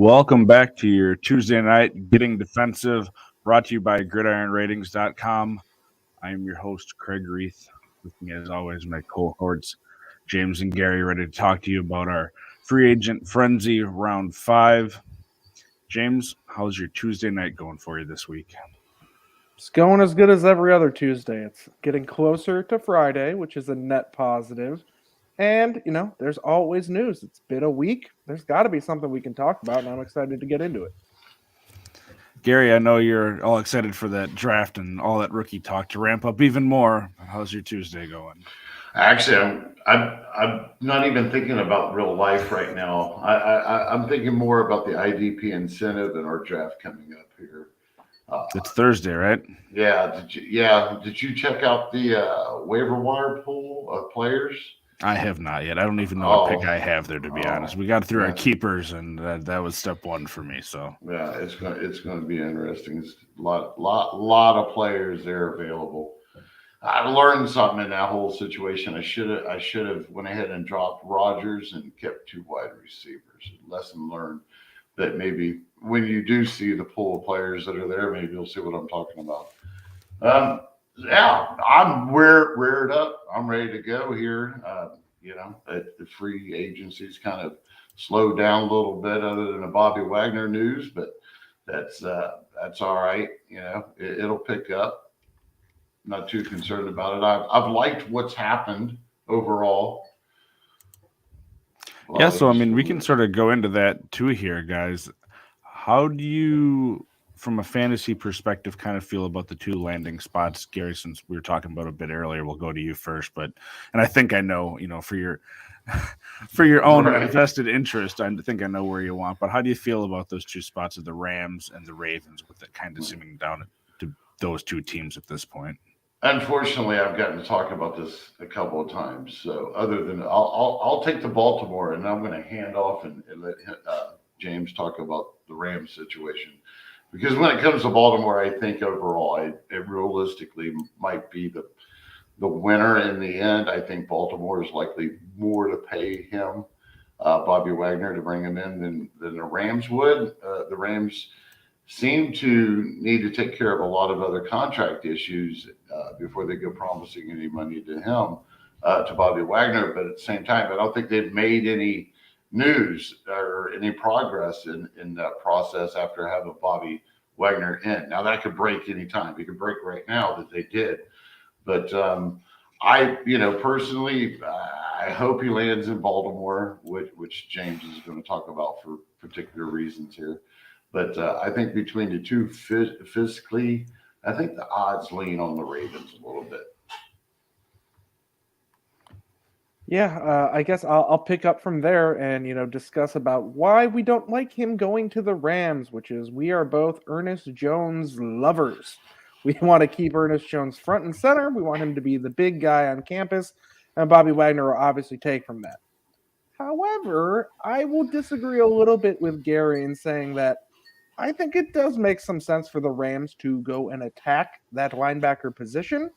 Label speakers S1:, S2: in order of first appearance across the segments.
S1: Welcome back to your Tuesday night Getting Defensive, brought to you by GridironRatings.com. I am your host, Kraig. With me, as always, my cohorts, James and Gary, ready to talk to you about our free agent frenzy round 5. James, how's your Tuesday night going for you this week?
S2: It's going as good as every other Tuesday. It's getting closer to Friday, which is a net positive. And, there's always news. It's been a week. There's got to be something we can talk about, and I'm excited to get into it.
S1: Gary, I know you're all excited for that draft and all that rookie talk to ramp up even more. How's your Tuesday going?
S3: Actually, I'm not even thinking about real life right now. I'm thinking more about the IDP incentive and our draft coming up here.
S1: It's Thursday, right?
S3: Yeah. Did you check out the waiver wire pool of players?
S1: I have not yet. I don't even know what pick I have there, to be honest. We got through our keepers, and that was step one for me. So
S3: yeah, it's going to be interesting. It's a lot of players there available. I learned something in that whole situation. I should have went ahead and dropped Rodgers and kept 2 wide receivers. Lesson learned. That maybe when you do see the pool of players that are there, maybe you'll see what I'm talking about. I'm reared up. I'm ready to go here. The free agency's kind of slowed down a little bit, other than the Bobby Wagner news, but that's all right. It'll pick up. Not too concerned about it. I've liked what's happened overall.
S1: Yeah, so we can sort of go into that too here, guys. How do you, from a fantasy perspective, kind of feel about the 2 landing spots? Gary, since we were talking about a bit earlier, we'll go to you first. And I think I know, for your own invested interest, I think I know where you want. But how do you feel about those 2 spots of the Rams and the Ravens, with it kind of zooming down to those 2 teams at this point?
S3: Unfortunately, I've gotten to talk about this a couple of times. So other than I'll take the Baltimore, and I'm going to hand off and let James talk about the Rams situation. Because when it comes to Baltimore, I think overall, it realistically might be the winner in the end. I think Baltimore is likely more to pay him, Bobby Wagner, to bring him in than the Rams would. The Rams seem to need to take care of a lot of other contract issues before they go promising any money to him, to Bobby Wagner. But at the same time, I don't think they've made any news or any progress in that process after having Bobby Wagner in. Now, that could break any time. It could break right now, that they did. But I personally, I hope he lands in Baltimore, which James is going to talk about for particular reasons here. But I think between the 2 physically, I think the odds lean on the Ravens a little bit.
S2: Yeah, I guess I'll pick up from there and, discuss about why we don't like him going to the Rams, which is we are both Ernest Jones lovers. We want to keep Ernest Jones front and center. We want him to be the big guy on campus, and Bobby Wagner will obviously take from that. However, I will disagree a little bit with Gary in saying that I think it does make some sense for the Rams to go and attack that linebacker position,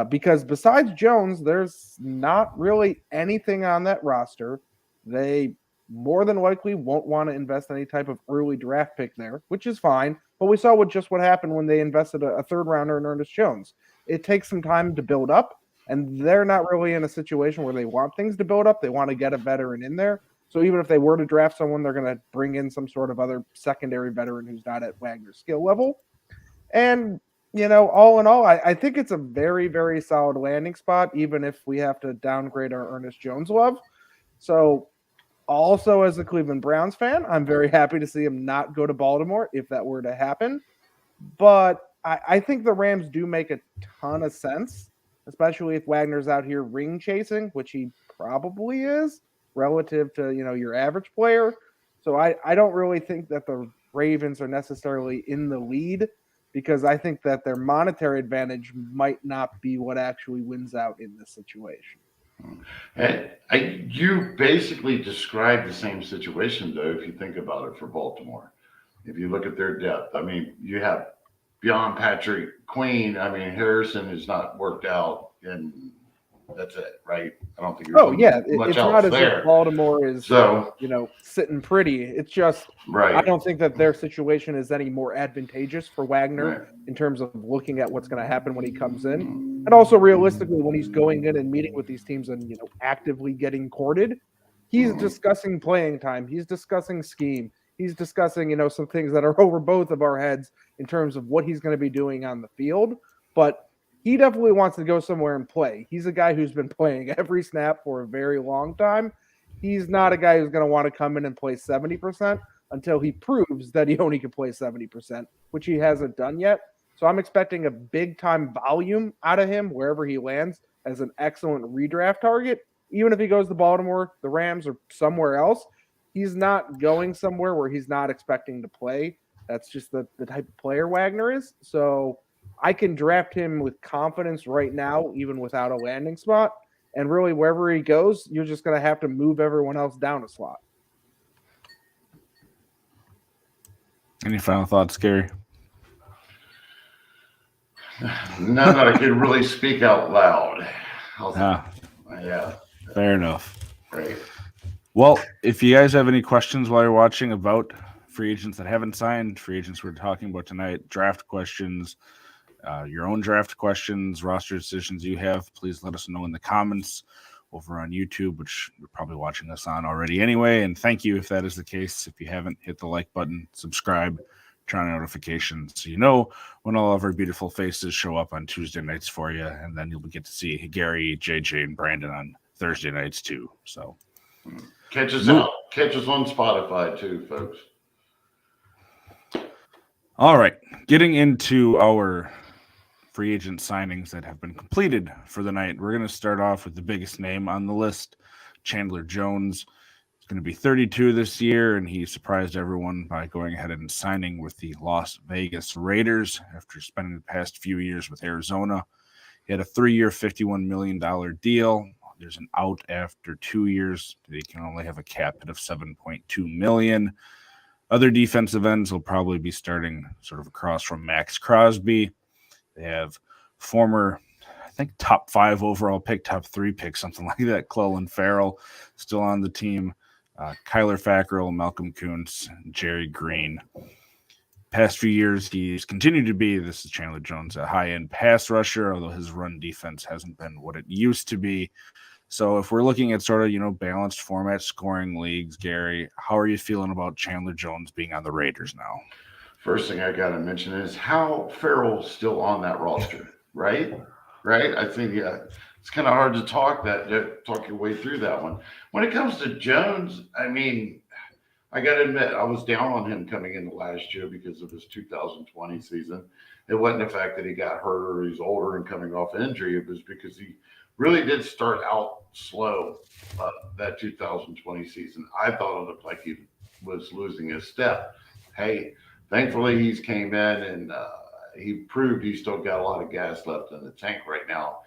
S2: because besides Jones, there's not really anything on that roster. They more than likely won't want to invest any type of early draft pick there, which is fine. But we saw what happened when they invested a 3rd rounder in Ernest Jones. It takes some time to build up, and they're not really in a situation where they want things to build up. They want to get a veteran in there. So even if they were to draft someone, they're going to bring in some sort of other secondary veteran who's not at Wagner's skill level. And, all in all, I think it's a very, very solid landing spot, even if we have to downgrade our Ernest Jones love. So also, as a Cleveland Browns fan, I'm very happy to see him not go to Baltimore if that were to happen. But I think the Rams do make a ton of sense, especially if Wagner's out here ring chasing, which he probably is, relative to your average player. So I don't really think that the Ravens are necessarily in the lead, because I think that their monetary advantage might not be what actually wins out in this situation.
S3: And you basically described the same situation, though, if you think about it, for Baltimore. If you look at their depth, you have beyond Patrick Queen. Harrison has not worked out in That's it, right? I don't think
S2: Oh
S3: there's
S2: yeah,
S3: much
S2: it's
S3: else
S2: not as
S3: there.
S2: if Baltimore is
S3: So,
S2: sitting pretty. It's just I
S3: right,
S2: don't think that their situation is any more advantageous for Wagner
S3: right.
S2: in terms of looking at what's going to happen when he comes in, and also realistically when he's going in and meeting with these teams and actively getting courted, he's discussing playing time, he's discussing scheme, he's discussing some things that are over both of our heads in terms of what he's going to be doing on the field, but he definitely wants to go somewhere and play. He's a guy who's been playing every snap for a very long time. He's not a guy who's going to want to come in and play 70% until he proves that he only can play 70%, which he hasn't done yet. So I'm expecting a big time volume out of him wherever he lands as an excellent redraft target. Even if he goes to Baltimore, the Rams, or somewhere else, he's not going somewhere where he's not expecting to play. That's just the type of player Wagner is. So I can draft him with confidence right now, even without a landing spot. And really, wherever he goes, you're just going to have to move everyone else down a slot.
S1: Any final thoughts, Gary?
S3: None that I could really speak out loud. Yeah.
S1: Fair enough.
S3: Right.
S1: Well, if you guys have any questions while you're watching about free agents that haven't signed, free agents we're talking about tonight, draft questions, your own draft questions, roster decisions you have, please let us know in the comments over on YouTube, which you're probably watching us on already anyway. And thank you if that is the case. If you haven't, hit the like button, subscribe, turn on notifications so you know when all of our beautiful faces show up on Tuesday nights for you. And then you'll get to see Gary, JJ, and Brandon on Thursday nights too. So
S3: catch us out. Catch us on Spotify too, folks.
S1: All right. Getting into our free agent signings that have been completed for the night. We're going to start off with the biggest name on the list, Chandler Jones. He's going to be 32 this year, and he surprised everyone by going ahead and signing with the Las Vegas Raiders after spending the past few years with Arizona. He had a 3-year, $51 million deal. There's an out after 2 years. He can only have a cap hit of $7.2 million. Other defensive ends will probably be starting sort of across from Max Crosby. They have former, I think, top 5 overall pick, top 3 pick, something like that. Clelin Ferrell still on the team. Kyler Fackrell, Malcolm Kuntz, Jerry Green. Past few years, he's continued to be, this is Chandler Jones, a high-end pass rusher, although his run defense hasn't been what it used to be. So if we're looking at sort of, balanced format scoring leagues, Gary, how are you feeling about Chandler Jones being on the Raiders now?
S3: First thing I got to mention is how Farrell's still on that roster, right? Right? I think it's kind of hard to talk your way through that one. When it comes to Jones, I mean, I got to admit, I was down on him coming into last year because of his 2020 season. It wasn't the fact that he got hurt or he's older and coming off injury. It was because he really did start out slow that 2020 season. I thought it looked like he was losing his step. Hey, thankfully, he's came in and he proved he's still got a lot of gas left in the tank right now.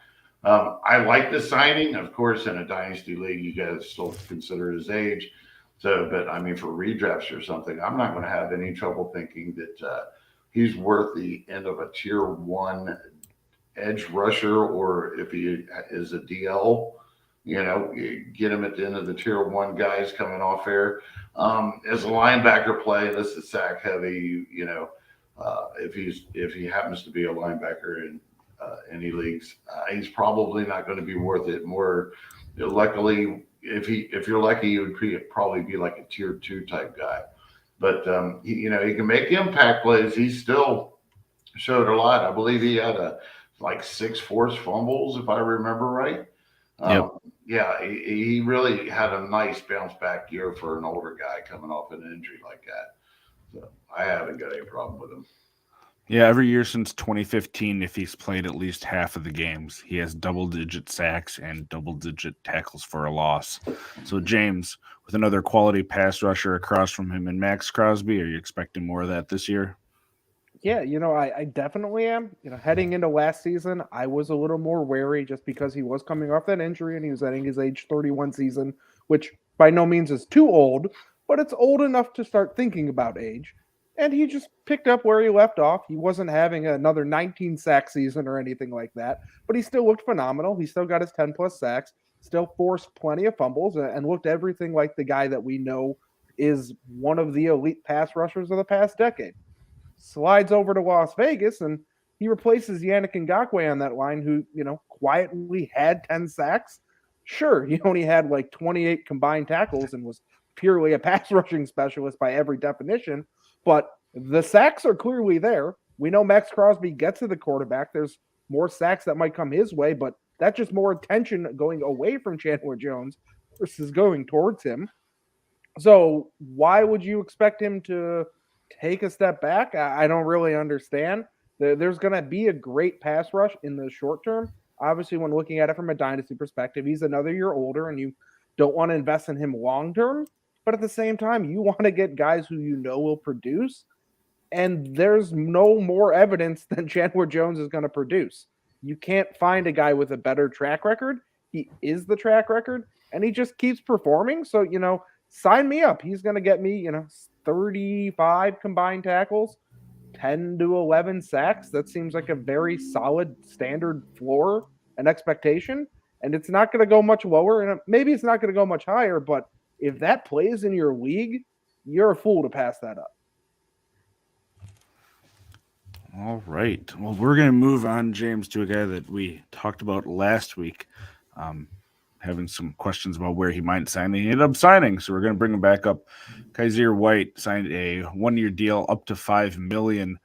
S3: I like the signing. Of course, in a dynasty league, you guys still consider his age. So, but I mean, for redrafts or something, I'm not going to have any trouble thinking that he's worth the end of a tier 1 edge rusher, or if he is a DL, get him at the end of the tier 1 guys coming off there. As a linebacker play, this is sack heavy, if he happens to be a linebacker in any leagues, he's probably not going to be worth it. More luckily, if you're lucky, he would probably be like a tier 2 type guy. But he can make impact plays. He still showed a lot. I believe he had like 6 forced fumbles, if I remember right.
S1: Yep.
S3: Yeah, he really had a nice bounce back year for an older guy coming off an injury like that. So I haven't got any problem with him.
S1: Yeah, every year since 2015, if he's played at least half of the games, he has double-digit sacks and double-digit tackles for a loss. So, James, with another quality pass rusher across from him and Max Crosby, are you expecting more of that this year?
S2: Yeah, I definitely am. Heading into last season, I was a little more wary just because he was coming off that injury and he was ending his age 31 season, which by no means is too old, but it's old enough to start thinking about age. And he just picked up where he left off. He wasn't having another 19 sack season or anything like that, but he still looked phenomenal. He still got his 10 plus sacks, still forced plenty of fumbles, and looked everything like the guy that we know is one of the elite pass rushers of the past decade. Slides over to Las Vegas and he replaces Yannick Ngakoue on that line, who, quietly had 10 sacks. Sure, he only had like 28 combined tackles and was purely a pass rushing specialist by every definition, but the sacks are clearly there. We know Max Crosby gets to the quarterback. There's more sacks that might come his way, but that's just more attention going away from Chandler Jones versus going towards him. So why would you expect him to take a step back? I don't really understand. There's going to be a great pass rush in the short term. Obviously, when looking at it from a dynasty perspective, he's another year older and you don't want to invest in him long term. But at the same time, you want to get guys who you know will produce. And there's no more evidence than Chandler Jones is going to produce. You can't find a guy with a better track record. He is the track record, and he just keeps performing. So, sign me up. He's going to get me, 35 combined tackles, 10 to 11 sacks. That seems like a very solid standard floor and expectation. And it's not going to go much lower. And maybe it's not going to go much higher. But if that plays in your league, you're a fool to pass that up.
S1: All right. Well, we're going to move on, James, to a guy that we talked about last week, having some questions about where he might sign. He ended up signing, so we're going to bring him back up. Kyzir White signed a one-year deal up to $5 million,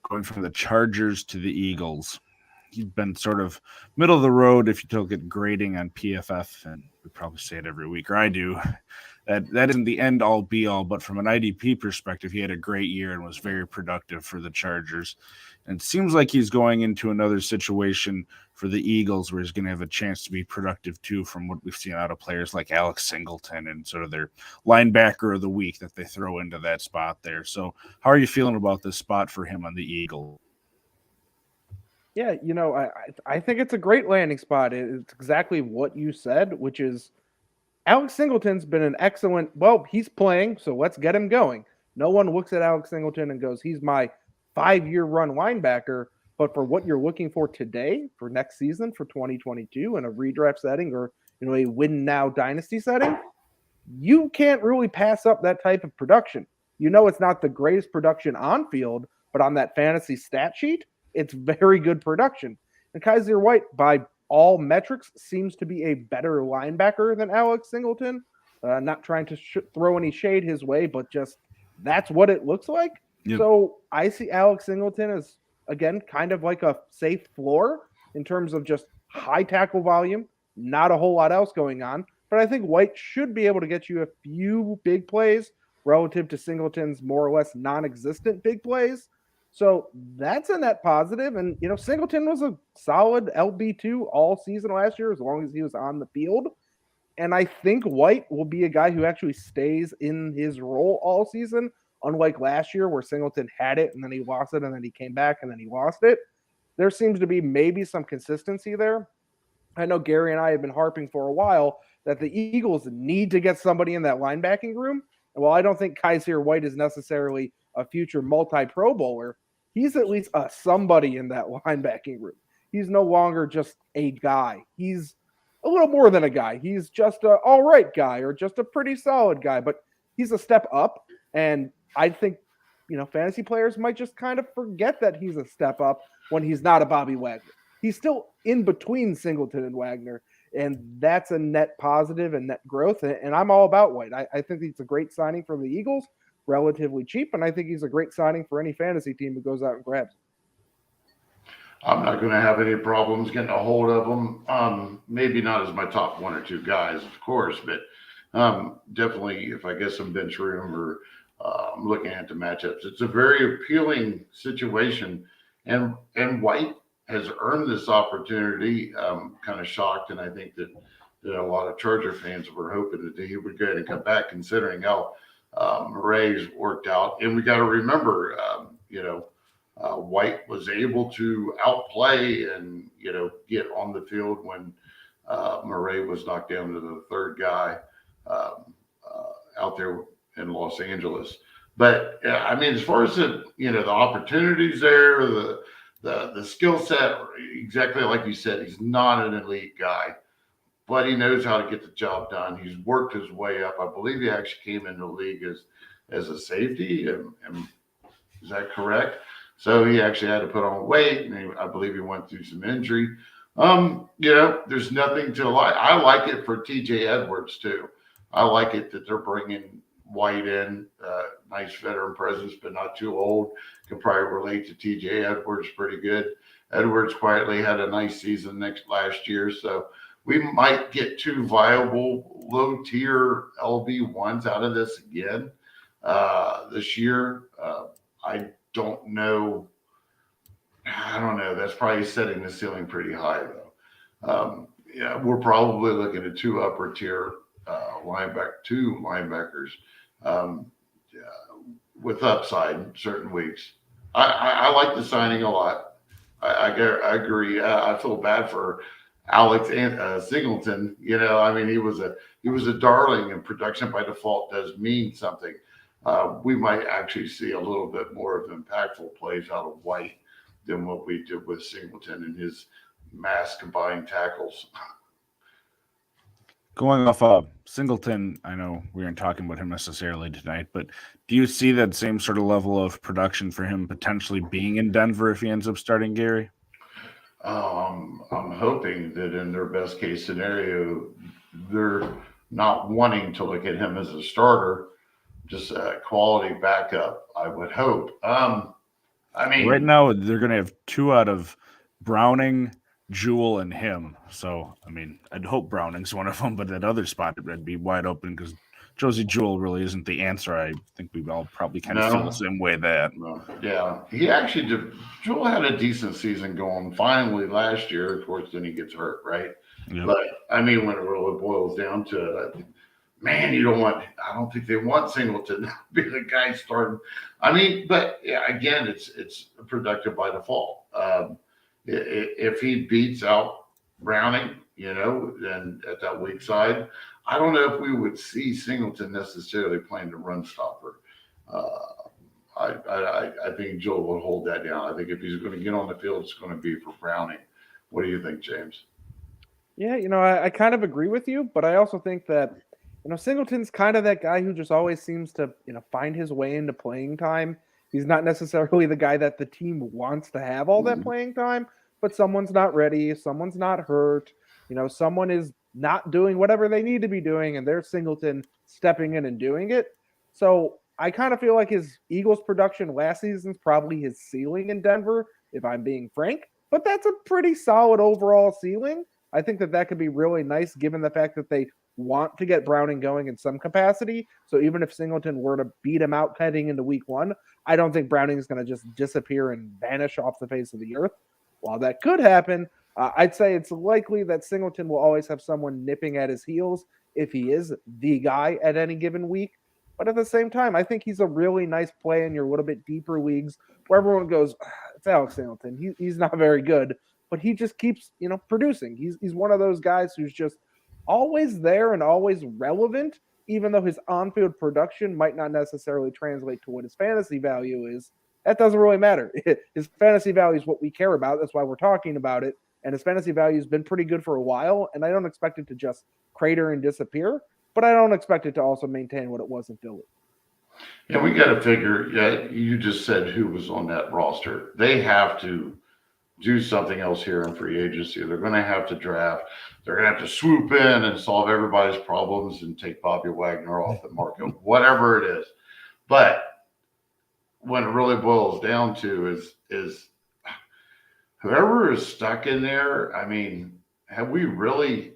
S1: going from the Chargers to the Eagles. He's been sort of middle of the road if you look at grading on PFF, and we probably say it every week, or I do. That isn't the end all be all, but from an IDP perspective, he had a great year and was very productive for the Chargers. And it seems like he's going into another situation for the Eagles where he's going to have a chance to be productive too, from what we've seen out of players like Alex Singleton and sort of their linebacker of the week that they throw into that spot there. So how are you feeling about this spot for him on the Eagles?
S2: Yeah, I think it's a great landing spot. It's exactly what you said, which is Alex Singleton's been an excellent, he's playing, so let's get him going. No one looks at Alex Singleton and goes, he's my 5-year run linebacker. But for what you're looking for today, for next season, for 2022, in a redraft setting or a win now dynasty setting, you can't really pass up that type of production. It's not the greatest production on field, but on that fantasy stat sheet, it's very good production. And Kyzir White, by all metrics, seems to be a better linebacker than Alex Singleton. Not trying to throw any shade his way, but just that's what it looks like. Yep. So I see Alex Singleton as, again, kind of like a safe floor in terms of just high tackle volume, not a whole lot else going on. But I think White should be able to get you a few big plays relative to Singleton's more or less non-existent big plays. So that's a net positive. And, Singleton was a solid LB2 all season last year, as long as he was on the field. And I think White will be a guy who actually stays in his role all season, unlike last year where Singleton had it and then he lost it and then he came back and then he lost it. There seems to be maybe some consistency there. I know Gary and I have been harping for a while that the Eagles need to get somebody in that linebacking room. And while I don't think Kyzir White is necessarily a future multi-Pro Bowler, he's at least a somebody in that linebacking room. He's no longer just a guy. He's a little more than a guy. He's just an all right guy or just a pretty solid guy, but he's a step up. And I think, fantasy players might just kind of forget that he's a step up when he's not a Bobby Wagner. He's still in between Singleton and Wagner, and that's a net positive and net growth. And I'm all about White. I think he's a great signing from the Eagles, relatively cheap, and I think he's a great signing for any fantasy team who goes out and grabs him.
S3: I'm not going to have any problems getting a hold of him. Maybe not as my top one or two guys, of course, but definitely if I get some bench room or I'm looking at the matchups, it's a very appealing situation. And White has earned this opportunity. Kind of shocked, and I think that a lot of Charger fans were hoping that he would go ahead and come back, considering how Morrow's worked out. And we got to remember, White was able to outplay and get on the field when Morrow was knocked down to the third guy out there in Los Angeles. But yeah, I mean, as far as the opportunities there, the skill set, exactly like you said, he's not an elite guy, but he knows how to get the job done. He's worked his way up. I believe he actually came into the league as a safety, and is that correct? So he actually had to put on weight, and I believe he went through some injury. There's nothing to like. I like it for TJ Edwards too. I like it that they're bringing White in, nice veteran presence, but not too old. Can probably relate to TJ Edwards pretty good. Edwards quietly had a nice season last year, so we might get two viable low tier LB1s out of this again this year. I don't know. I don't know. That's probably setting the ceiling pretty high, though. Yeah, we're probably looking at two upper tier linebackers yeah, with upside certain weeks. I like the signing a lot. I agree. I feel bad for Alex and Singleton. I mean, he was a darling, and production by default does mean something. We might actually see a little bit more of impactful plays out of White than what we did with Singleton and his mass combined tackles.
S1: Going off Singleton, I know we aren't talking about him necessarily tonight, but do you see that same sort of level of production for him potentially being in Denver if he ends up starting Gary?
S3: I'm hoping that in their best case scenario, they're not wanting to look at him as a starter, just a quality backup, I would hope. I mean,
S1: right now they're going to have two out of Browning, Jewell, and him. So, I mean, I'd hope Browning's one of them, but that other spot would be wide open because Josie Jewell really isn't the answer. I think we all probably kind of feel the same way that.
S3: Yeah, he actually did. Jewell had a decent season going finally last year. Of course, then he gets hurt, right? Yep. But I mean, when it really boils down to it, I think, man, I don't think they want Singleton to be the guy starting. I mean, but yeah, again, it's productive by default. If he beats out Browning, then at that weak side, I don't know if we would see Singleton necessarily playing the run stopper. I think Joel will hold that down. I think if he's going to get on the field, it's going to be for Browning. What do you think, James?
S2: Yeah, I kind of agree with you, but I also think that Singleton's kind of that guy who just always seems to, find his way into playing time. He's not necessarily the guy that the team wants to have all that playing time, but someone's not ready, someone's not hurt, someone is not doing whatever they need to be doing, and there's Singleton stepping in and doing it. So I kind of feel like his Eagles production last season's probably his ceiling in Denver, if I'm being frank, but that's a pretty solid overall ceiling. I think that could be really nice given the fact that they want to get Browning going in some capacity. So even if Singleton were to beat him out heading into week one, I don't think Browning is going to just disappear and vanish off the face of the earth. While that could happen, I'd say it's likely that Singleton will always have someone nipping at his heels if he is the guy at any given week. But at the same time, I think he's a really nice play in your little bit deeper leagues where everyone goes, it's Alex Singleton. He's not very good, but he just keeps, producing. He's one of those guys who's just always there and always relevant, even though his on-field production might not necessarily translate to what his fantasy value is. That doesn't really matter. His fantasy value is what we care about. That's why we're talking about it. And his fantasy value has been pretty good for a while, and I don't expect it to just crater and disappear, but I don't expect it to also maintain what it was in Philly.
S3: Yeah, we got to figure, you just said who was on that roster. They have to do something else here in free agency. They're going to have to draft. They're going to have to swoop in and solve everybody's problems and take Bobby Wagner off the market, whatever it is. But when it really boils down to is whoever is stuck in there, I mean, have we really,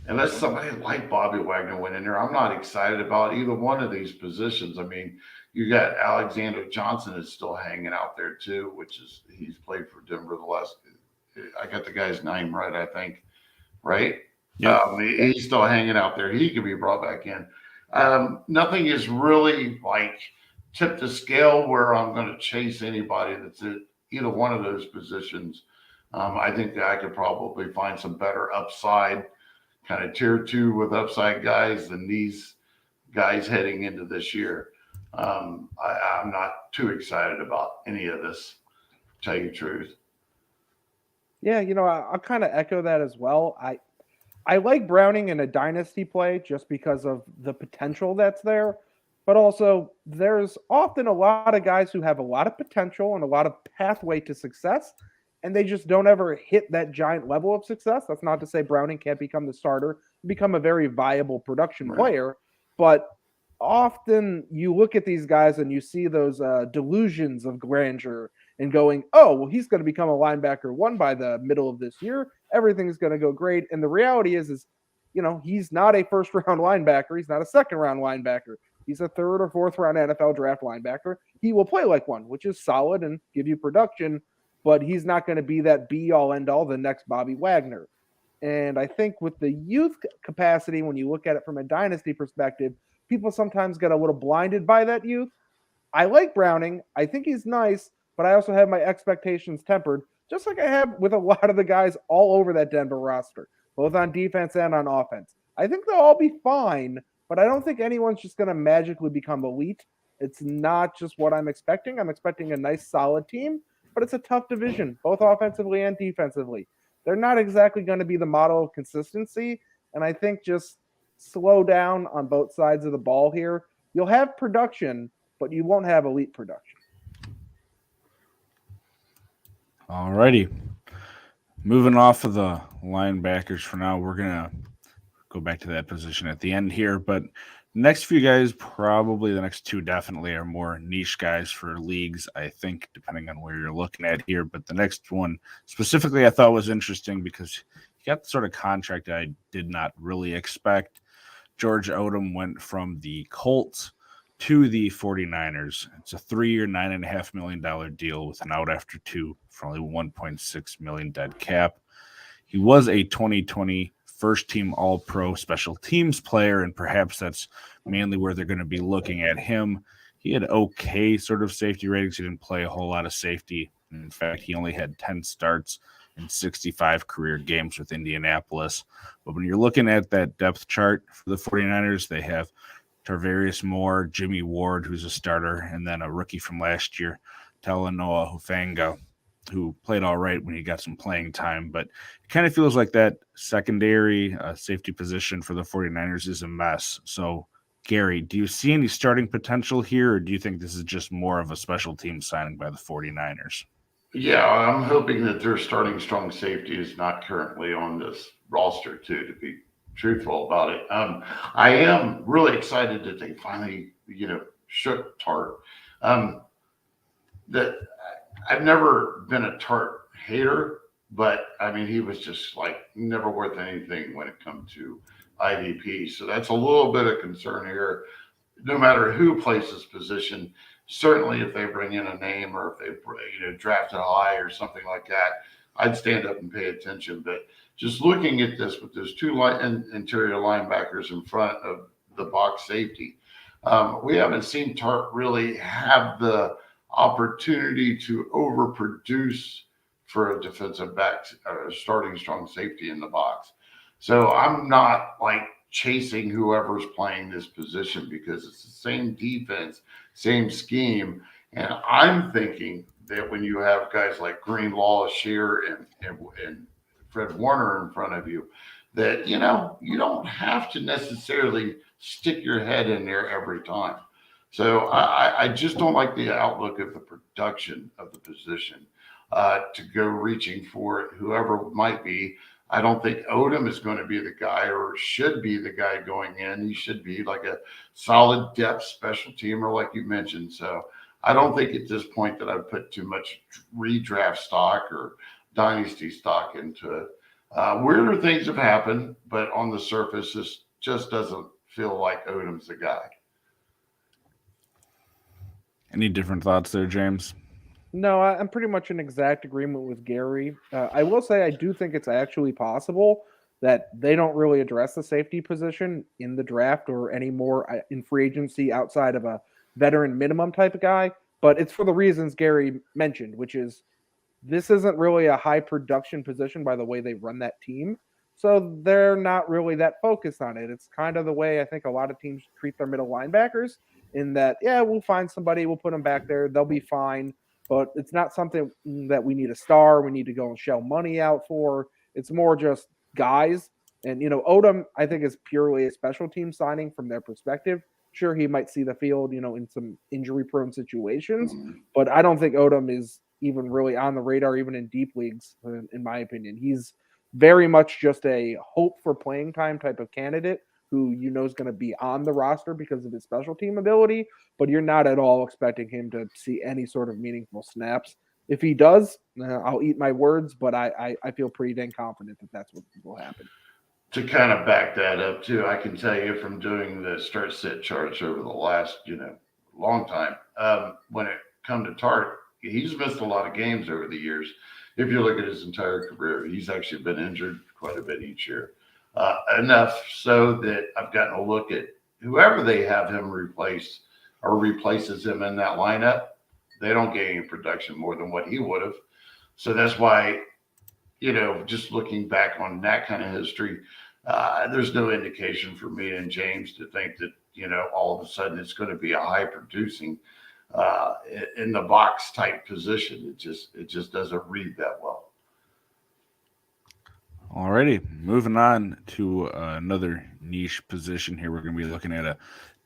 S3: unless somebody like Bobby Wagner went in there, I'm not excited about either one of these positions. I mean, you got Alexander Johnson is still hanging out there too, which is he's played for Denver the last. I got the guy's name right, I think. Right? Yeah. He's still hanging out there. He could be brought back in. Nothing is really like tipped the scale where I'm going to chase anybody that's at either one of those positions. I think that I could probably find some better upside, kind of tier 2 with upside guys than these guys heading into this year. I'm not too excited about any of this, to tell you the truth.
S2: Yeah, I'll kind of echo that as well. I like Browning in a dynasty play just because of the potential that's there. But also, there's often a lot of guys who have a lot of potential and a lot of pathway to success, and they just don't ever hit that giant level of success. That's not to say Browning can't become the starter, become a very viable production
S3: Right.
S2: player. But often you look at these guys and you see those delusions of grandeur and going, oh, well, he's going to become a linebacker one by the middle of this year. Everything's going to go great. And the reality is, he's not a first round linebacker. He's not a second round linebacker. He's a third or fourth round NFL draft linebacker. He will play like one, which is solid and give you production, but he's not going to be that be all end all, the next Bobby Wagner. And I think with the youth capacity, when you look at it from a dynasty perspective, people sometimes get a little blinded by that youth. I like Browning. I think he's nice, but I also have my expectations tempered, just like I have with a lot of the guys all over that Denver roster, both on defense and on offense. I think they'll all be fine, but I don't think anyone's just going to magically become elite. It's not just what I'm expecting. I'm expecting a nice, solid team, but it's a tough division, both offensively and defensively. They're not exactly going to be the model of consistency, and I think just slow down on both sides of the ball here. You'll have production, but you won't have elite production.
S1: All righty. Moving off of the linebackers for now, we're going to go back to that position at the end here. But next few guys, probably the next two definitely are more niche guys for leagues, I think, depending on where you're looking at here. But the next one specifically I thought was interesting because he got the sort of contract I did not really expect. George Odum went from the Colts to the 49ers. It's a 3-year, $9.5 million deal with an out after 2 for only $1.6 million dead cap. He was a 2020 first team all pro special teams player, and perhaps that's mainly where they're going to be looking at him. He had okay sort of safety ratings. He didn't play a whole lot of safety. In fact, he only had 10 starts in 65 career games with Indianapolis. But when you're looking at that depth chart for the 49ers, they have Tarvarius Moore, Jimmy Ward, who's a starter, and then a rookie from last year, Talanoa Hufanga, who played all right when he got some playing time. But it kind of feels like that secondary safety position for the 49ers is a mess. So, Gary, do you see any starting potential here, or do you think this is just more of a special team signing by the 49ers?
S3: Yeah, I'm hoping that their starting strong safety is not currently on this roster, too, to be truthful about it. I am really excited that they finally, shook Tart. That I've never been a Tart hater, but I mean, he was just like never worth anything when it comes to IDP. So that's a little bit of concern here. No matter who plays this position, certainly if they bring in a name or if they draft it high or something like that, I'd stand up and pay attention. But just looking at this with those two interior linebackers in front of the box safety, we haven't seen Tart really have the opportunity to overproduce for a defensive back or starting strong safety in the box. So I'm not like chasing whoever's playing this position because it's the same defense, same scheme. And I'm thinking that when you have guys like Greenlaw, Shear, and Fred Warner in front of you, that, you don't have to necessarily stick your head in there every time. So I just don't like the outlook of the production of the position to go reaching for it, whoever it might be. I don't think Odum is going to be the guy or should be the guy going in. He should be like a solid depth special teamer, like you mentioned. So I don't think at this point that I've put too much redraft stock or dynasty stock into it. Weirder things have happened, but on the surface, this just doesn't feel like Odom's the guy.
S1: Any different thoughts there, James?
S2: No, I'm pretty much in exact agreement with Gary. I will say I do think it's actually possible that they don't really address the safety position in the draft or any more in free agency outside of a veteran minimum type of guy. But it's for the reasons Gary mentioned, which is this isn't really a high production position by the way they run that team. So they're not really that focused on it. It's kind of the way I think a lot of teams treat their middle linebackers. in that, yeah, we'll find somebody, we'll put them back there, they'll be fine. But it's not something that we need a star, we need to go and shell money out for. It's more just guys. And, Odum, I think, is purely a special team signing from their perspective. Sure, he might see the field, in some injury prone situations, but I don't think Odum is even really on the radar, even in deep leagues, in my opinion. He's very much just a hope for playing time type of candidate who is going to be on the roster because of his special team ability, but you're not at all expecting him to see any sort of meaningful snaps. If he does, I'll eat my words, but I feel pretty dang confident that that's what will happen.
S3: To kind of back that up too, I can tell you from doing the start sit charts over the last, long time, when it come to Tart, he's missed a lot of games over the years. If you look at his entire career, he's actually been injured quite a bit each year. Enough so that I've gotten a look at whoever they have him replace or replaces him in that lineup. They don't get any production more than what he would have. So that's why, just looking back on that kind of history, there's no indication for me and James to think that, all of a sudden it's going to be a high producing in the box type position. It just doesn't read that well.
S1: Alrighty, moving on to another niche position here. We're going to be looking at a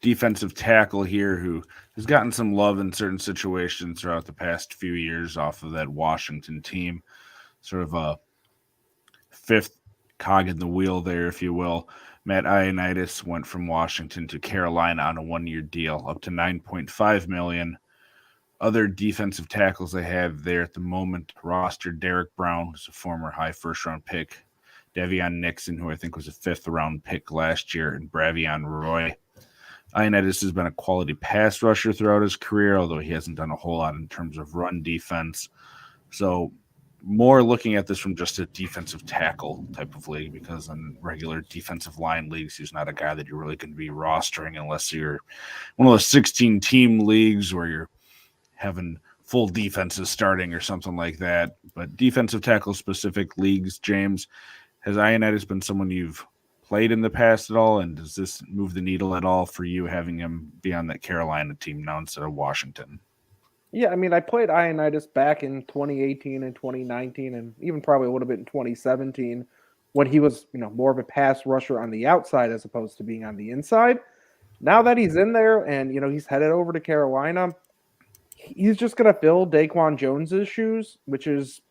S1: defensive tackle here who has gotten some love in certain situations throughout the past few years off of that Washington team. Sort of a fifth cog in the wheel there, if you will. Matt Ioannidis went from Washington to Carolina on a one-year deal up to $9.5 million. Other defensive tackles they have there at the moment roster: Derek Brown, who's a former high first-round pick, Davion Nixon, who I think was a fifth-round pick last year, and Bravion Roy. Ioannidis has been a quality pass rusher throughout his career, although he hasn't done a whole lot in terms of run defense. So more looking at this from just a defensive tackle type of league, because in regular defensive line leagues, he's not a guy that you're really going to be rostering unless you're one of those 16-team leagues where you're having full defenses starting or something like that. But defensive tackle specific leagues, James, has Ioannidis been someone you've played in the past at all? And does this move the needle at all for you having him be on that Carolina team now instead of Washington?
S2: Yeah, I mean, I played Ioannidis back in 2018 and 2019, and even probably a little bit in 2017 when he was, more of a pass rusher on the outside as opposed to being on the inside. Now that he's in there and, he's headed over to Carolina, he's just going to fill Daquan Jones's shoes, which is,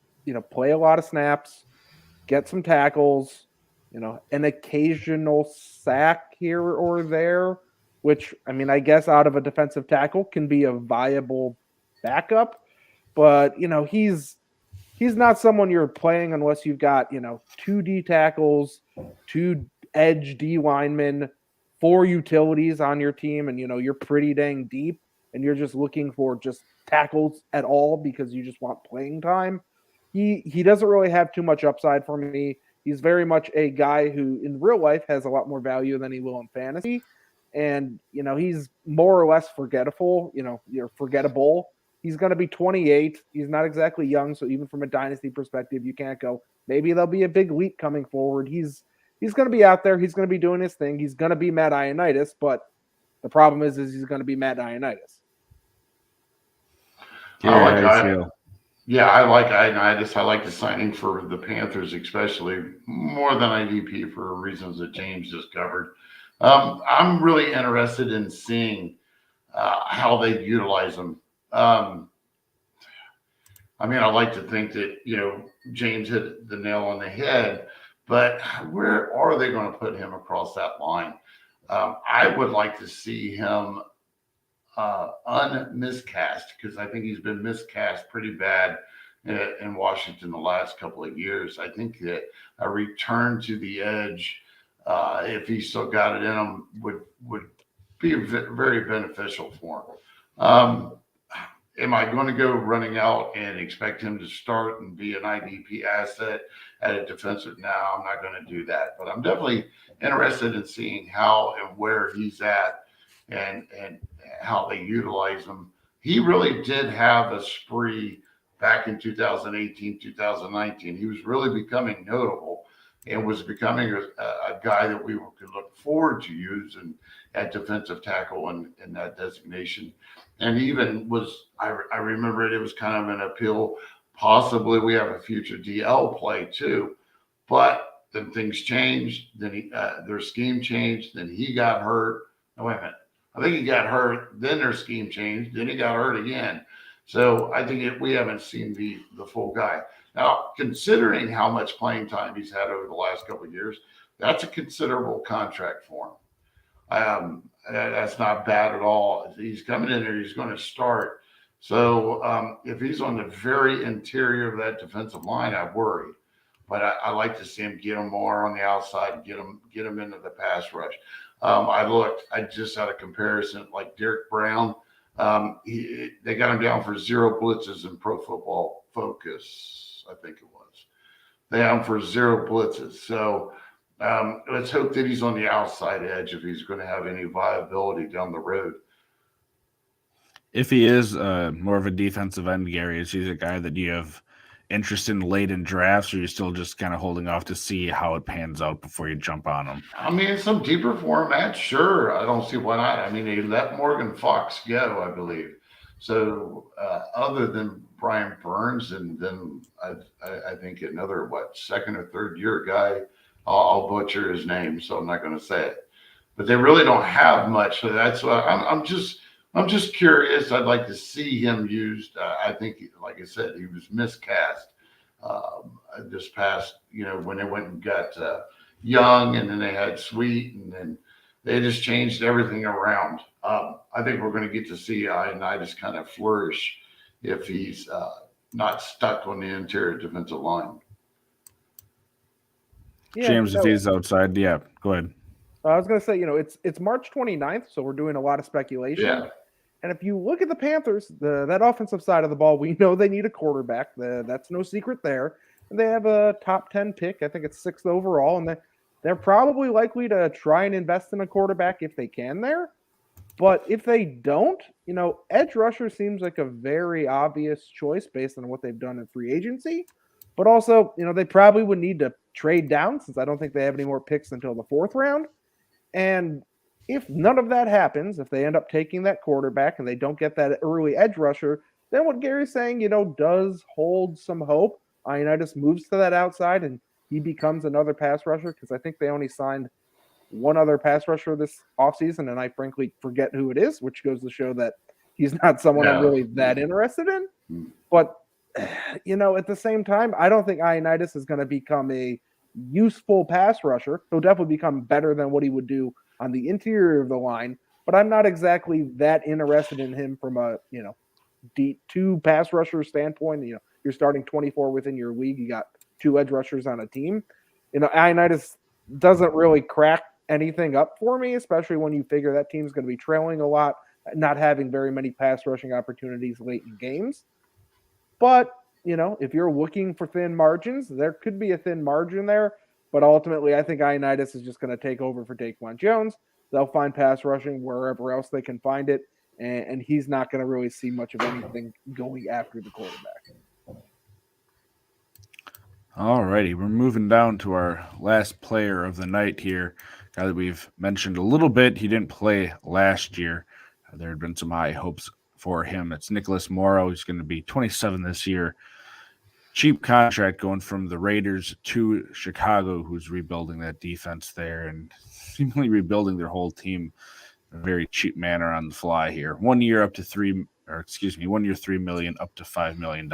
S2: play a lot of snaps, get some tackles, an occasional sack here or there, which, I mean, I guess out of a defensive tackle can be a viable backup, but he's not someone you're playing unless you've got 2 D tackles, 2 edge D linemen, 4 utilities on your team, and you're pretty dang deep, and you're just looking for just tackles at all because you just want playing time. He doesn't really have too much upside for me. He's very much a guy who in real life has a lot more value than he will in fantasy, and he's more or less forgettable. You're forgettable. He's going to be 28. He's not exactly young, so even from a dynasty perspective, you can't go, maybe there'll be a big leap coming forward. He's going to be out there. He's going to be doing his thing. He's going to be Matt Ioannidis, but the problem is he's going to be Matt Ioannidis.
S3: I like Ioannidis. I like the signing for the Panthers, especially more than IDP for reasons that James just covered. I'm really interested in seeing how they utilize them. I like to think that, James hit the nail on the head, but where are they going to put him across that line? I would like to see him unmiscast, because I think he's been miscast pretty bad in Washington the last couple of years. I think that a return to the edge, if he still got it in him, would be very beneficial for him. Am I going to go running out and expect him to start and be an IDP asset at a defensive? No, I'm not going to do that. But I'm definitely interested in seeing how and where he's at and how they utilize him. He really did have a spree back in 2018, 2019. He was really becoming notable. and was becoming a guy that we could look forward to using at defensive tackle in that designation. And even I remember it was kind of an appeal. Possibly we have a future DL play too, but then things changed. Then their scheme changed. Then he got hurt. Oh, wait a minute. I think he got hurt. Then their scheme changed. Then he got hurt again. So I think we haven't seen the full guy. Now, considering how much playing time he's had over the last couple of years, that's a considerable contract for him. That's not bad at all. He's coming in there. He's going to start. So if he's on the very interior of that defensive line, I worry. But I like to see him get him more on the outside, get him into the pass rush. I just had a comparison like Derek Brown. They got him down for 0 blitzes in Pro Football Focus, I think it was. They had him for 0 blitzes. So let's hope that he's on the outside edge if he's going to have any viability down the road.
S1: If he is more of a defensive end, Gary, is he a guy that you have interest in late in drafts, or you're still just kind of holding off to see how it pans out before you jump on him?
S3: I mean, in some deeper formats, sure. I don't see why not. I mean, they let Morgan Fox go, I believe. So other than Brian Burns, and then I think another, second or third year guy, I'll butcher his name, so I'm not going to say it. But they really don't have much. So that's why I'm just curious. I'd like to see him used. I think, like I said, he was miscast this past, when they went and got Young, and then they had Sweet, and then they just changed everything around. I think we're going to get to see Ioannidis kind of flourish if he's not stuck on the interior defensive line.
S2: Yeah,
S1: James, if he's outside, yeah, go ahead.
S2: I was going to say, it's March 29th, so we're doing a lot of speculation.
S3: Yeah.
S2: And if you look at the Panthers, that offensive side of the ball, we know they need a quarterback. That's no secret there. And they have a top 10 pick. I think it's 6th overall. And they're probably likely to try and invest in a quarterback if they can there. But if they don't, edge rusher seems like a very obvious choice based on what they've done in free agency. But also, they probably would need to trade down, since I don't think they have any more picks until the 4th round. And if none of that happens, if they end up taking that quarterback and they don't get that early edge rusher, then what Gary's saying, does hold some hope. Ioannidis moves to that outside and he becomes another pass rusher, because I think they only signed one other pass rusher this offseason, and I frankly forget who it is, which goes to show that he's not someone I'm really that interested in. But, at the same time, I don't think Ioannidis is going to become a useful pass rusher. He'll definitely become better than what he would do on the interior of the line, but I'm not exactly that interested in him from a, D2 pass rusher standpoint. You're starting 24 within your league. You got 2 edge rushers on a team. Ioannidis doesn't really crack anything up for me, especially when you figure that team's going to be trailing a lot, not having very many pass rushing opportunities late in games. But, if you're looking for thin margins, there could be a thin margin there. But ultimately, I think Ioannidis is just going to take over for Daquan Jones. They'll find pass rushing wherever else they can find it. And he's not going to really see much of anything going after the quarterback.
S1: All righty, we're moving down to our last player of the night here, guy that we've mentioned a little bit. He didn't play last year. There had been some high hopes for him. It's Nicholas Morrow. He's going to be 27 this year. Cheap contract going from the Raiders to Chicago, who's rebuilding that defense there and seemingly rebuilding their whole team in a very cheap manner on the fly here. 1 year $3 million up to $5 million.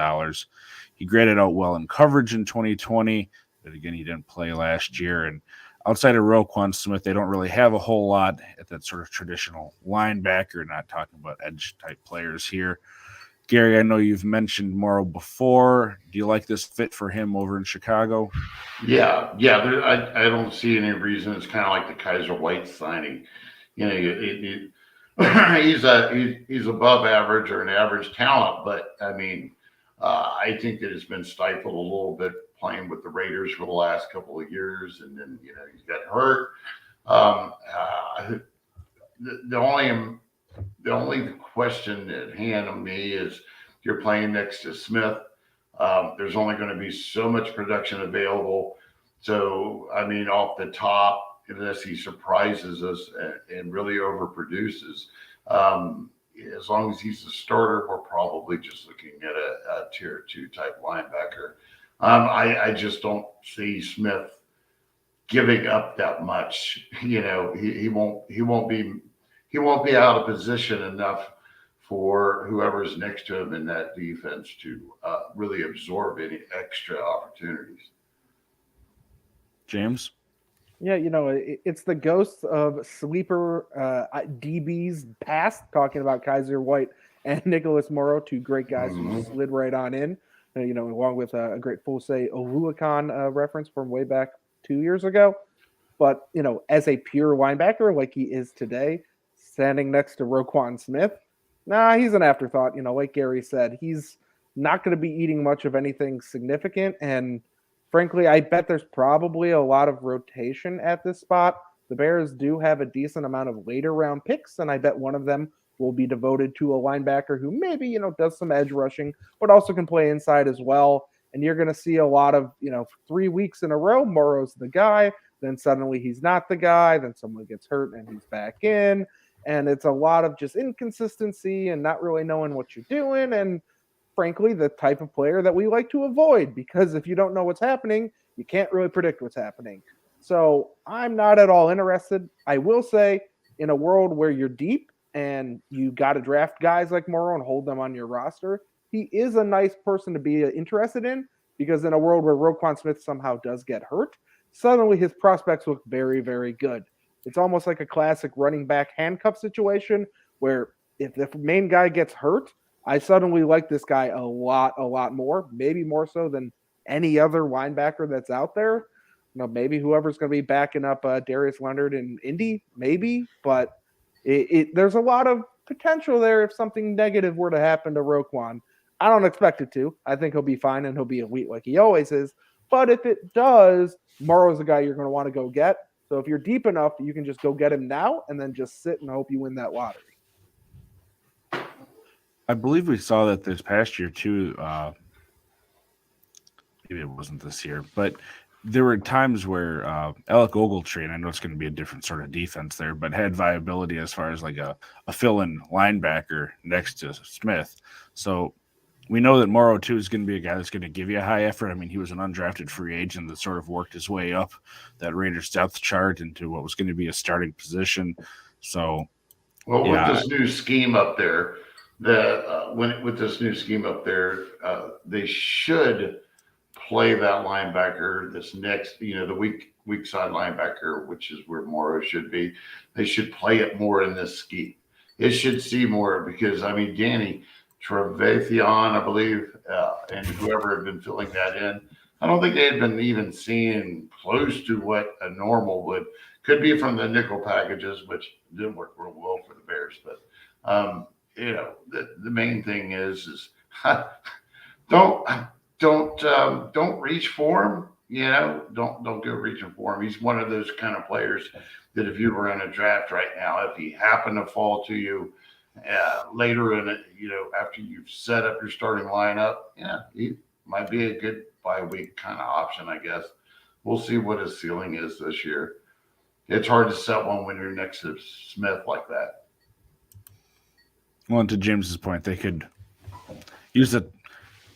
S1: He graded out well in coverage in 2020, but again, he didn't play last year. And outside of Roquan Smith, they don't really have a whole lot at that sort of traditional linebacker, not talking about edge type players here. Gary, I know you've mentioned Morrow before. Do you like this fit for him over in Chicago?
S3: Yeah. I don't see any reason. It's kind of like the Kyzir White signing. He's above average or an average talent, but I mean, I think that it's been stifled a little bit playing with the Raiders for the last couple of years, and then he's got hurt. The only question at hand on me is you're playing next to Smith. There's only going to be so much production available. So, I mean, off the top, unless he surprises us and really overproduces, as long as he's a starter, we're probably just looking at a tier 2 type linebacker. I just don't see Smith giving up that much. He won't be out of position enough for whoever's next to him in that defense to really absorb any extra opportunities.
S1: James?
S2: Yeah, it's the ghosts of sleeper DBs past, talking about Kyzir White and Nicholas Morrow, two great guys who slid right on in, along with a great Fose Oluwakan reference from way back 2 years ago. But, as a pure linebacker like he is today, standing next to Roquan Smith, he's an afterthought. Like Gary said, he's not going to be eating much of anything significant. And frankly, I bet there's probably a lot of rotation at this spot. The Bears do have a decent amount of later round picks, and I bet one of them will be devoted to a linebacker who maybe, does some edge rushing, but also can play inside as well. And you're going to see a lot of, 3 weeks in a row, Morrow's the guy. Then suddenly he's not the guy. Then someone gets hurt and he's back in. And it's a lot of just inconsistency and not really knowing what you're doing. And frankly, the type of player that we like to avoid, because if you don't know what's happening, you can't really predict what's happening. So I'm not at all interested. I will say, in a world where you're deep and you got to draft guys like Morrow and hold them on your roster, he is a nice person to be interested in, because in a world where Roquan Smith somehow does get hurt, suddenly his prospects look very, very good. It's almost like a classic running back handcuff situation where if the main guy gets hurt, I suddenly like this guy a lot more, maybe more so than any other linebacker that's out there. Maybe whoever's going to be backing up Darius Leonard in Indy, maybe, but there's a lot of potential there if something negative were to happen to Roquan. I don't expect it to. I think he'll be fine and he'll be elite like he always is. But if it does, Morrow's the guy you're going to want to go get. So if you're deep enough, you can just go get him now and then just sit and hope you win that lottery.
S1: I believe we saw that this past year too. Maybe it wasn't this year, but there were times where Alec Ogletree, and I know it's going to be a different sort of defense there, but had viability as far as like a fill-in linebacker next to Smith. So we know that Morrow too is going to be a guy that's going to give you a high effort. I mean, he was an undrafted free agent that sort of worked his way up that Raiders depth chart into what was going to be a starting position. So,
S3: with this new scheme up there, with this new scheme up there, they should play that linebacker this next, the weak side linebacker, which is where Morrow should be. They should play it more in this scheme. It should see more because, Danny Trevathan, I believe, and whoever had been filling that in, I don't think they had been even seeing close to what a normal would. Could be from the nickel packages, which didn't work real well for the Bears. But, the main thing is don't reach for him. Don't go reaching for him. He's one of those kind of players that if you were in a draft right now, if he happened to fall to you later in it, after you've set up your starting lineup, he might be a good bye-week kind of option, I guess. We'll see what his ceiling is this year. It's hard to set one when you're next to Smith like that.
S1: Well, and to James's point, they could use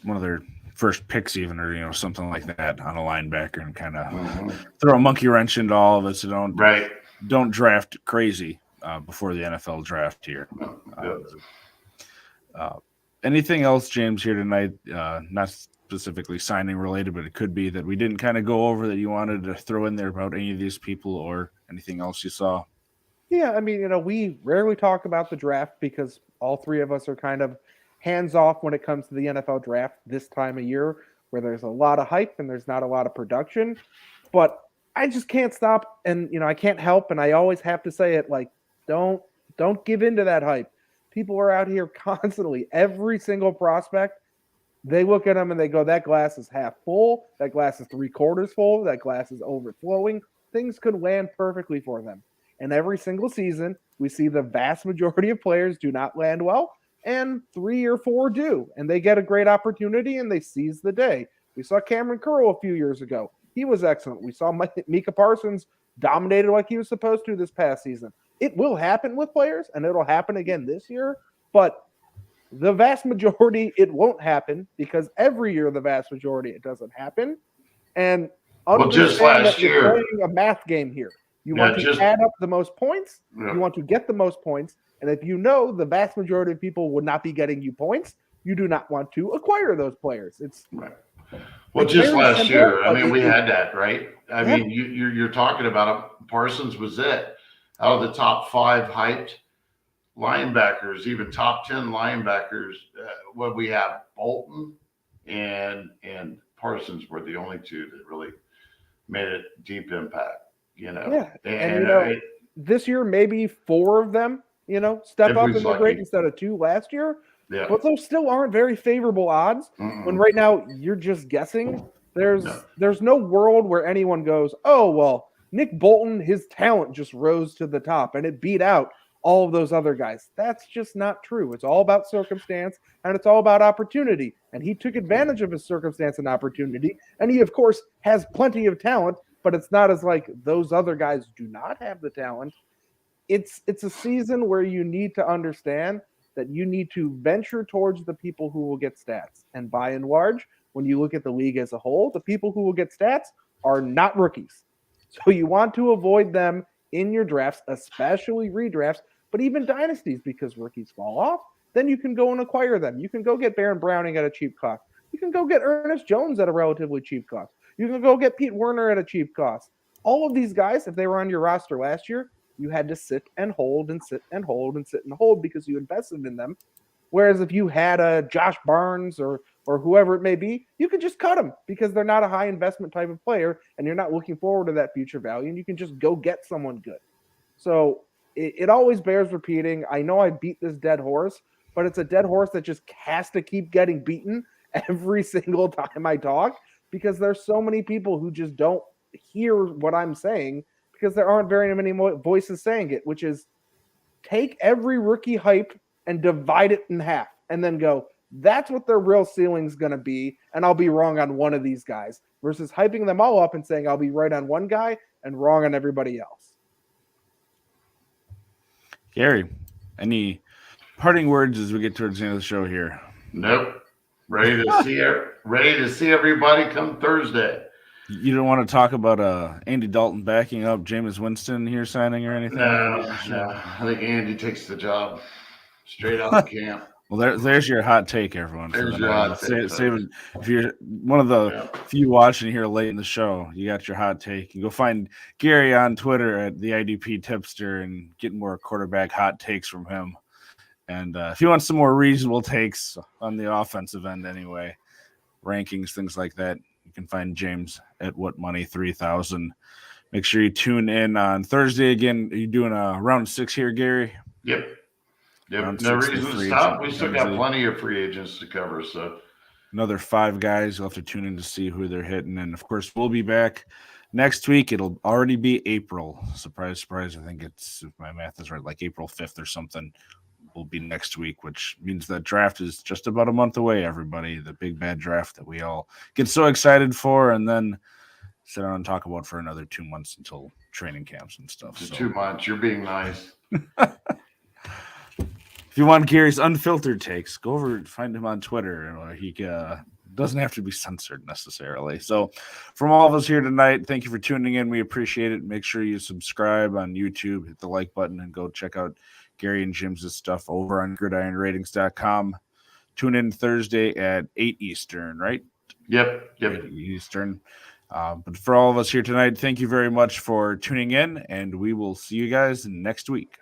S1: one of their first picks even, or something like that on a linebacker and kind of throw a monkey wrench into all of it. So don't draft crazy before the NFL draft here. Anything else, James, here tonight? Not specifically signing related, but it could be that we didn't kind of go over that you wanted to throw in there about any of these people or anything else you saw.
S2: Yeah, we rarely talk about the draft because all three of us are kind of hands off when it comes to the NFL draft this time of year, where there's a lot of hype and there's not a lot of production. But I just can't stop, and I can't help, and I always have to say it, like, don't give in to that hype. People are out here constantly, every single prospect, they look at them and they go, that glass is half full, that glass is 3/4 full, that glass is overflowing. Things could land perfectly for them. And every single season, we see the vast majority of players do not land well, and 3 or 4 do. And they get a great opportunity, and they seize the day. We saw Cameron Curl a few years ago. He was excellent. We saw Micah Parsons dominated like he was supposed to this past season. It will happen with players, and it'll happen again this year, but the vast majority, it won't happen because every year, the vast majority, it doesn't happen. And
S3: just
S2: understand
S3: last
S2: that you're
S3: year.
S2: playing a math game here. You want to add up the most points.
S3: Yeah.
S2: You want to get the most points. And if you know the vast majority of people would not be getting you points, you do not want to acquire those players. It's
S3: right. Well,
S2: it's
S3: just
S2: very
S3: last
S2: simple,
S3: year, I
S2: but
S3: mean, we had that, right? I
S2: Yeah.
S3: mean, you're talking about Parsons was it out of the top 5 hyped linebackers, even top 10 linebackers. What we have, Bolton and Parsons were the only two that really made a deep impact. You know,
S2: Yeah. And this year maybe 4 of them, step up and they're great instead of 2 last year.
S3: Yeah.
S2: But those still aren't very favorable odds. When right now you're just guessing. There's no world where anyone goes, oh well, Nick Bolton, his talent just rose to the top and it beat out all of those other guys. That's just not true. It's all about circumstance and it's all about opportunity. And he took advantage of his circumstance and opportunity. And he, of course, has plenty of talent, but it's not as like those other guys do not have the talent. It's a season where you need to understand that you need to venture towards the people who will get stats. And by and large, when you look at the league as a whole, the people who will get stats are not rookies. So you want to avoid them in your drafts, especially redrafts, but even dynasties, because rookies fall off. Then you can go and acquire them. You can go get Baron Browning at a cheap cost. You can go get Ernest Jones at a relatively cheap cost. You can go get Pete Werner at a cheap cost. All of these guys, if they were on your roster last year, you had to sit and hold and sit and hold and sit and hold because you invested in them. Whereas if you had a Josh Barnes or whoever it may be, you could just cut them because they're not a high investment type of player and you're not looking forward to that future value and you can just go get someone good. So it always bears repeating. I know I beat this dead horse, but it's a dead horse that just has to keep getting beaten every single time I talk because there's so many people who just don't hear what I'm saying because there aren't very many voices saying it, which is take every rookie hype and divide it in half and then go, that's what their real ceiling's going to be, and I'll be wrong on one of these guys, versus hyping them all up and saying I'll be right on one guy and wrong on everybody else.
S1: Gary, any parting words as we get towards the end of the show here?
S3: Nope. Ready to see everybody come Thursday.
S1: You don't want to talk about Andy Dalton backing up Jameis Winston here signing or anything?
S3: No. I think Andy takes the job straight out of camp.
S1: Well, there's your hot take, everyone.
S3: There's your hot take.
S1: If you're one of the few watching here late in the show, you got your hot take. You go find Gary on Twitter at the IDP Tipster and get more quarterback hot takes from him. And if you want some more reasonable takes on the offensive end anyway, rankings, things like that, you can find James at WhatMoney3000. Make sure you tune in on Thursday again. Are you doing a round 6 here, Gary?
S3: Yep. No reason to stop. We still got plenty of free agents to cover. So
S1: another 5 guys. You'll have to tune in to see who they're hitting. And of course, we'll be back next week. It'll already be April. Surprise, surprise. I think it's, if my math is right, like April 5th or something will be next week, which means that draft is just about a month away, everybody. The big bad draft that we all get so excited for and then sit down and talk about for another 2 months until training camps and stuff.
S3: So 2 months. You're being nice.
S1: If you want Gary's unfiltered takes, go over and find him on Twitter. He doesn't have to be censored necessarily. So from all of us here tonight, thank you for tuning in. We appreciate it. Make sure you subscribe on YouTube, hit the like button, and go check out Gary and Jim's stuff over on gridironratings.com. Tune in Thursday at 8 Eastern, right?
S3: Yep.
S1: 8 Eastern. But for all of us here tonight, thank you very much for tuning in, and we will see you guys next week.